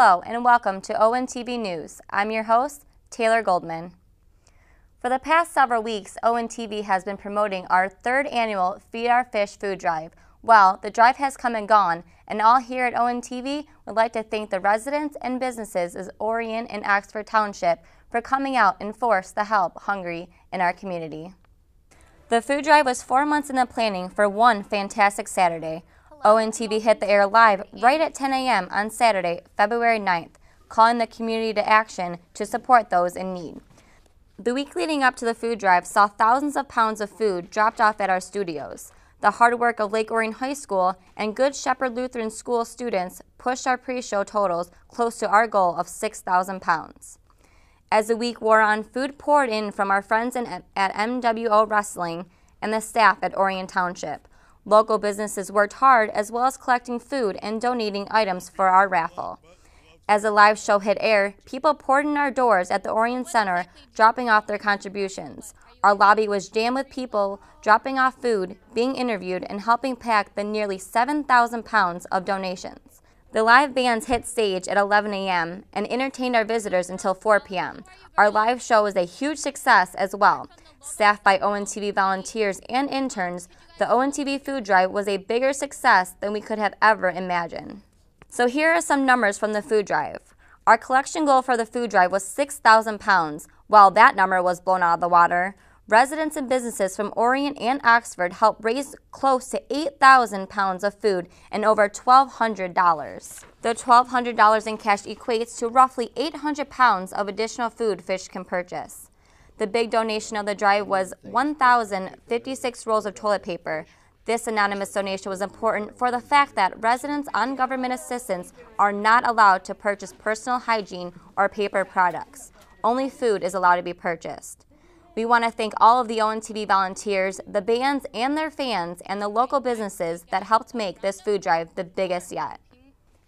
Hello and welcome to ONTV News. I'm your host, Taylor Goldman. For the past several weeks, ONTV has been promoting our third annual Feed Our Fish food drive. Well, the drive has come and gone, and all here at ONTV would like to thank the residents and businesses of Orion and Oxford Township for coming out and force the help hungry in our community. The food drive was 4 months in the planning for one fantastic Saturday. ONTV hit the air live right at 10 a.m. on Saturday, February 9th, calling the community to action to support those in need. The week leading up to the food drive saw thousands of pounds of food dropped off at our studios. The hard work of Lake Orion High School and Good Shepherd Lutheran School students pushed our pre-show totals close to our goal of 6,000 pounds. As the week wore on, food poured in from our friends at MWO Wrestling and the staff at Orion Township. Local businesses worked hard as well as collecting food and donating items for our raffle. As the live show hit air, people poured in our doors at the Orion Center, dropping off their contributions. Our lobby was jammed with people dropping off food, being interviewed, and helping pack the nearly 7,000 pounds of donations. The live bands hit stage at 11 a.m. and entertained our visitors until 4 p.m. Our live show was a huge success as well. Staffed by ONTV volunteers and interns, the ONTV food drive was a bigger success than we could have ever imagined. So here are some numbers from the food drive. Our collection goal for the food drive was 6,000 pounds. While that number was blown out of the water, residents and businesses from Orion and Oxford helped raise close to 8,000 pounds of food and over $1,200. The $1,200 in cash equates to roughly 800 pounds of additional food fish can purchase. The big donation of the drive was 1,056 rolls of toilet paper. This anonymous donation was important for the fact that residents on government assistance are not allowed to purchase personal hygiene or paper products. Only food is allowed to be purchased. We want to thank all of the ONTV volunteers, the bands and their fans, and the local businesses that helped make this food drive the biggest yet.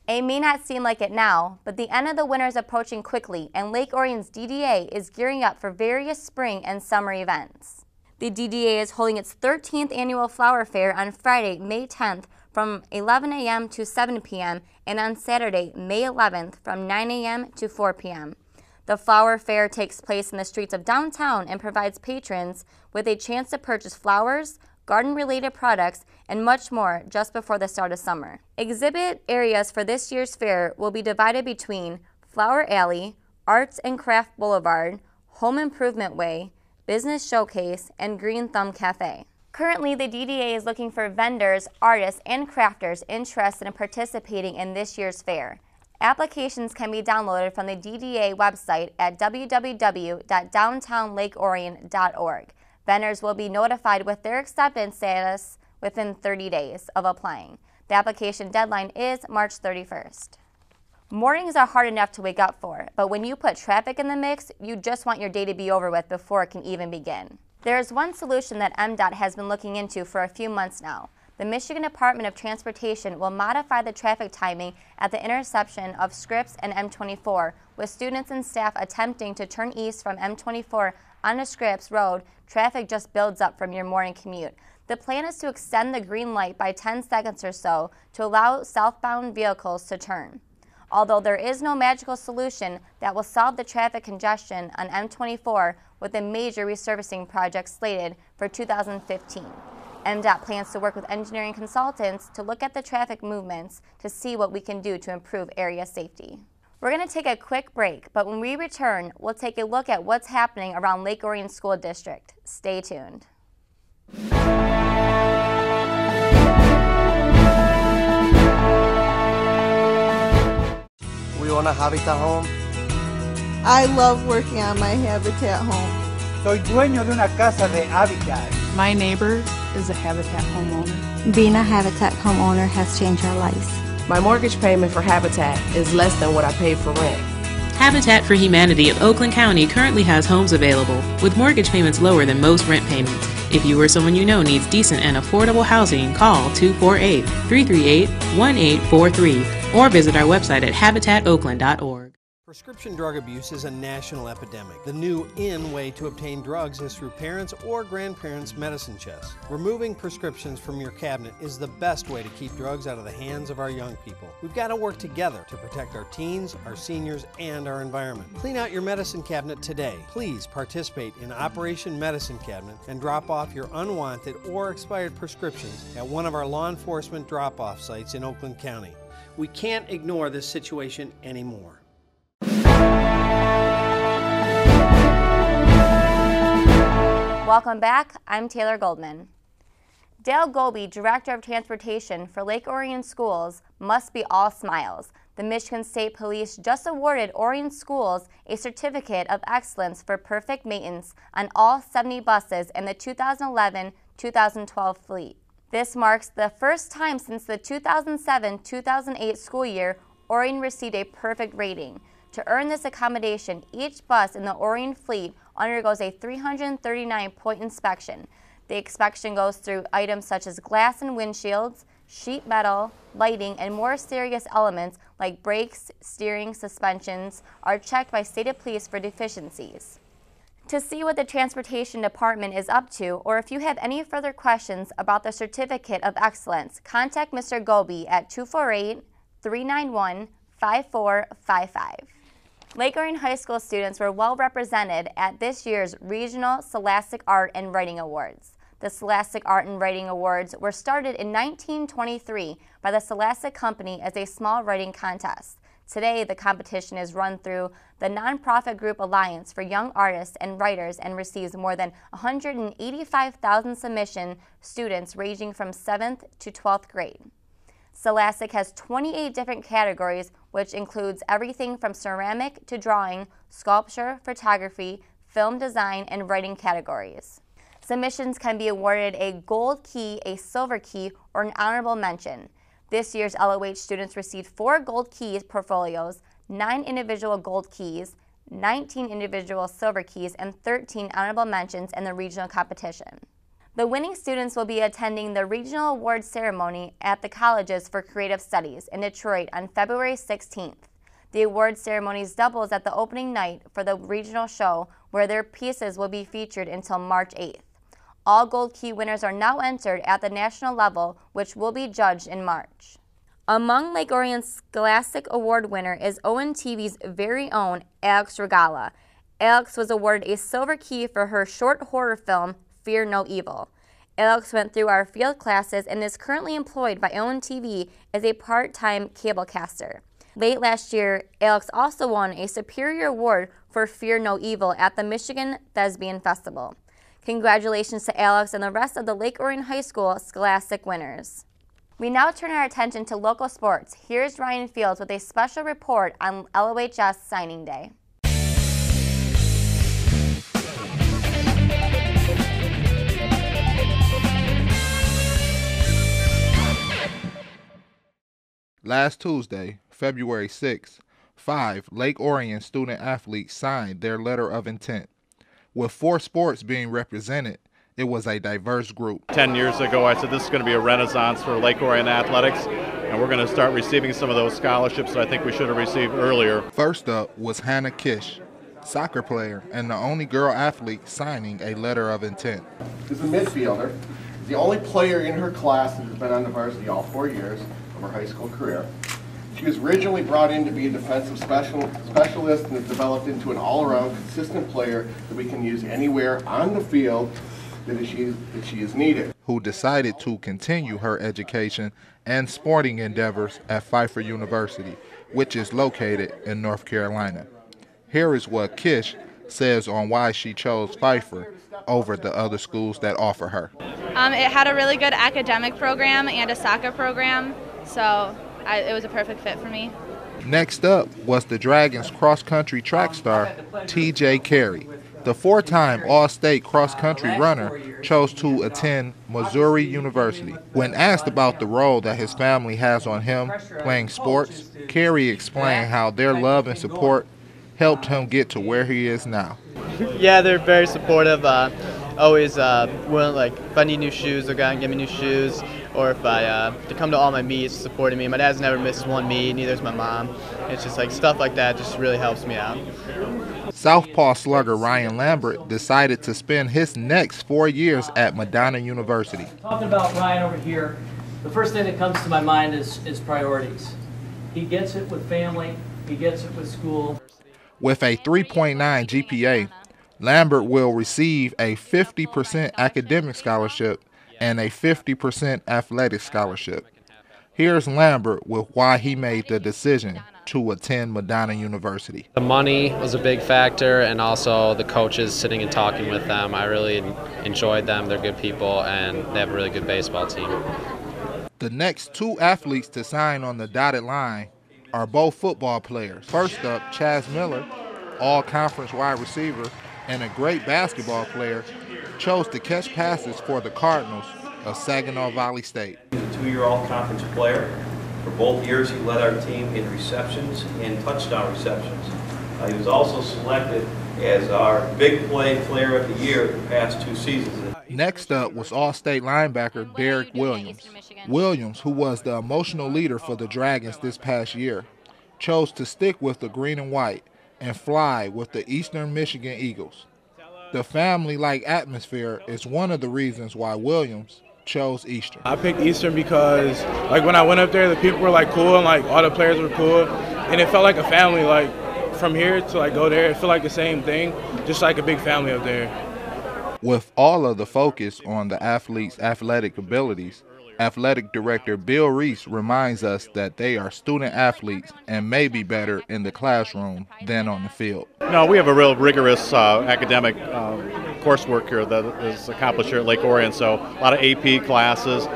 It may not seem like it now, but the end of the winter is approaching quickly, and Lake Orion's DDA is gearing up for various spring and summer events. The DDA is holding its 13th annual flower fair on Friday, May 10th from 11 a.m. to 7 p.m. and on Saturday, May 11th from 9 a.m. to 4 p.m. The flower fair takes place in the streets of downtown and provides patrons with a chance to purchase flowers, garden-related products, and much more just before the start of summer. Exhibit areas for this year's fair will be divided between Flower Alley, Arts and Craft Boulevard, Home Improvement Way, Business Showcase, and Green Thumb Cafe. Currently, the DDA is looking for vendors, artists, and crafters interested in participating in this year's fair. Applications can be downloaded from the DDA website at www.downtownlakeorion.org. Vendors will be notified with their acceptance status within 30 days of applying. The application deadline is March 31st. Mornings are hard enough to wake up for, but when you put traffic in the mix, you just want your day to be over with before it can even begin. There is one solution that MDOT has been looking into for a few months now. The Michigan Department of Transportation will modify the traffic timing at the intersection of Scripps and M24, with students and staff attempting to turn east from M24 onto Scripps Road. Traffic just builds up from your morning commute. The plan is to extend the green light by 10 seconds or so to allow southbound vehicles to turn. Although there is no magical solution that will solve the traffic congestion on M24 with a major resurfacing project slated for 2015. MDOT plans to work with engineering consultants to look at the traffic movements to see what we can do to improve area safety. We're going to take a quick break, but when we return, we'll take a look at what's happening around Lake Orion School District. Stay tuned. We own a Habitat home. I love working on my Habitat home. Soy dueño de una casa de Habitat. My neighbor is a Habitat homeowner. Being a Habitat homeowner has changed our lives. My mortgage payment for Habitat is less than what I paid for rent. Habitat for Humanity of Oakland County currently has homes available with mortgage payments lower than most rent payments. If you or someone you know needs decent and affordable housing, call 248-338-1843 or visit our website at habitatoakland.org. Prescription drug abuse is a national epidemic. The new in way to obtain drugs is through parents' or grandparents' medicine chests. Removing prescriptions from your cabinet is the best way to keep drugs out of the hands of our young people. We've got to work together to protect our teens, our seniors, and our environment. Clean out your medicine cabinet today. Please participate in Operation Medicine Cabinet and drop off your unwanted or expired prescriptions at one of our law enforcement drop-off sites in Oakland County. We can't ignore this situation anymore. Welcome back. I'm Taylor Goldman. Dale Goby, Director of Transportation for Lake Orion Schools, must be all smiles. The Michigan State Police just awarded Orion Schools a certificate of excellence for perfect maintenance on all 70 buses in the 2011-2012 fleet. This marks the first time since the 2007-2008 school year Orion received a perfect rating. To earn this accommodation, each bus in the Orion fleet undergoes a 339-point inspection. The inspection goes through items such as glass and windshields, sheet metal, lighting, and more serious elements like brakes, steering, suspensions are checked by state police for deficiencies. To see what the Transportation Department is up to, or if you have any further questions about the Certificate of Excellence, contact Mr. Goby at 248-391-5455. Lake Orion High School students were well represented at this year's Regional Scholastic Art and Writing Awards. The Scholastic Art and Writing Awards were started in 1923 by the Scholastic Company as a small writing contest. Today, the competition is run through the nonprofit group Alliance for Young Artists and Writers and receives more than 185,000 submission students ranging from 7th to 12th grade. Scholastic has 28 different categories, which includes everything from ceramic to drawing, sculpture, photography, film design, and writing categories. Submissions can be awarded a gold key, a silver key, or an honorable mention. This year's LOH students received 4 gold keys portfolios, 9 individual gold keys, 19 individual silver keys, and 13 honorable mentions in the regional competition. The winning students will be attending the Regional Awards Ceremony at the Colleges for Creative Studies in Detroit on February 16th. The awards ceremony doubles at the opening night for the regional show, where their pieces will be featured until March 8th. All Gold Key winners are now entered at the national level, which will be judged in March. Among Lake Orion's Scholastic Award winner is ONTV's very own Alex Regala. Alex was awarded a silver key for her short horror film, Fear No Evil. Alex went through our field classes and is currently employed by ONTV as a part-time cablecaster. Late last year, Alex also won a Superior Award for Fear No Evil at the Michigan Thespian Festival. Congratulations to Alex and the rest of the Lake Orion High School Scholastic winners. We now turn our attention to local sports. Here's Ryan Fields with a special report on LOHS Signing Day. Last Tuesday, February 6th, 5 Lake Orion student athletes signed their letter of intent. With 4 sports being represented, it was a diverse group. 10 years ago, I said this is going to be a renaissance for Lake Orion athletics, and we're going to start receiving some of those scholarships that I think we should have received earlier. First up was Hannah Kish, soccer player and the only girl athlete signing a letter of intent. She's a midfielder, the only player in her class that has been on the varsity all 4 years of her high school career. She was originally brought in to be a defensive specialist and has developed into an all-around consistent player that we can use anywhere on the field that she is needed. Who decided to continue her education and sporting endeavors at Pfeiffer University, which is located in North Carolina. Here is what Kish says on why she chose Pfeiffer over the other schools that offer her. It had a really good academic program and a soccer program, so it was a perfect fit for me. Next up was the Dragons cross-country track star, T.J. Carey. The 4-time All-State cross-country runner chose to attend Missouri University. When asked about the role that his family has on him playing sports, Carey explained how their love and support helped him get to where he is now. Yeah, they're very supportive. Always willing, like, if I need new shoes, they'll go out and give me new shoes. Or if they come to all my meets, supporting me. My dad's never missed one meet, neither's my mom. It's just like stuff like that just really helps me out. Southpaw slugger Ryan Lambert decided to spend his next 4 years at Madonna University. Talking about Ryan over here, the first thing that comes to my mind is priorities. He gets it with family, he gets it with school. With a 3.9 GPA, Lambert will receive a 50% academic scholarship and a 50% athletic scholarship. Here's Lambert with why he made the decision to attend Madonna University. The money was a big factor, and also the coaches, sitting and talking with them. I really enjoyed them. They're good people, and they have a really good baseball team. The next 2 athletes to sign on the dotted line are both football players. First up, Chaz Miller, all-conference wide receiver and a great basketball player, chose to catch passes for the Cardinals of Saginaw Valley State. He's a 2-year all-conference player. For both years, he led our team in receptions and touchdown receptions. He was also selected as our big play player of the year the past 2 seasons. Next up was All-State linebacker Derek Williams. Williams, who was the emotional leader for the Dragons this past year, chose to stick with the green and white and fly with the Eastern Michigan Eagles. The family-like atmosphere is one of the reasons why Williams chose Eastern. I picked Eastern because when I went up there, the people were cool, and all the players were cool, and it felt like a family. From here to go there, it felt like the same thing, just like a big family up there. With all of the focus on the athletes' athletic abilities, Athletic Director Bill Reese reminds us that they are student athletes and may be better in the classroom than on the field. No, we have a real rigorous academic coursework here that is accomplished here at Lake Orion, so a lot of AP classes.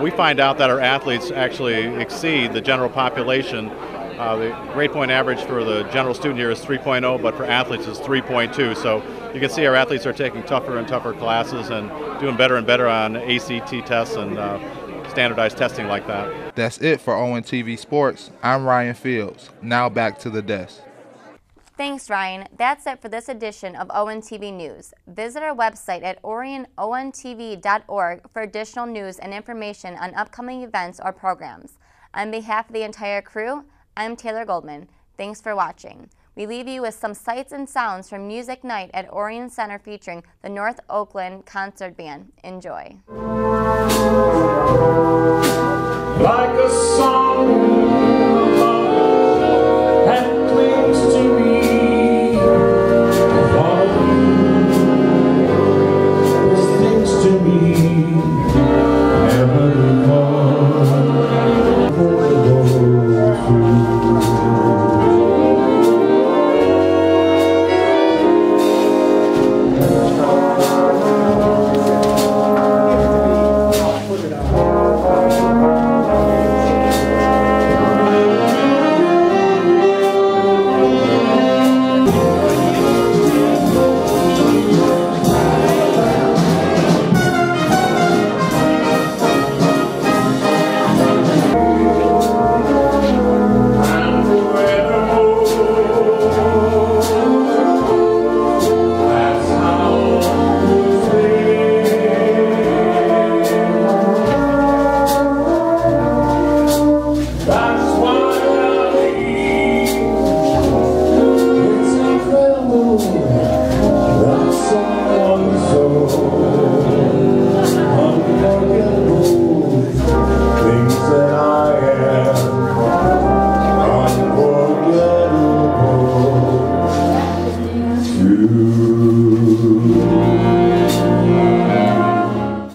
We find out that our athletes actually exceed the general population. The grade point average for the general student here is 3.0, but for athletes is 3.2. So you can see our athletes are taking tougher and tougher classes and doing better and better on ACT tests and standardized testing like that. That's it for ONTV Sports. I'm Ryan Fields. Now back to the desk. Thanks, Ryan. That's it for this edition of ONTV News. Visit our website at OrionONTV.org for additional news and information on upcoming events or programs. On behalf of the entire crew, I'm Taylor Goldman. Thanks for watching. We leave you with some sights and sounds from Music Night at Orion Center featuring the North Oakland Concert Band. Enjoy. Like a song that clings to me, for you, this clings to me.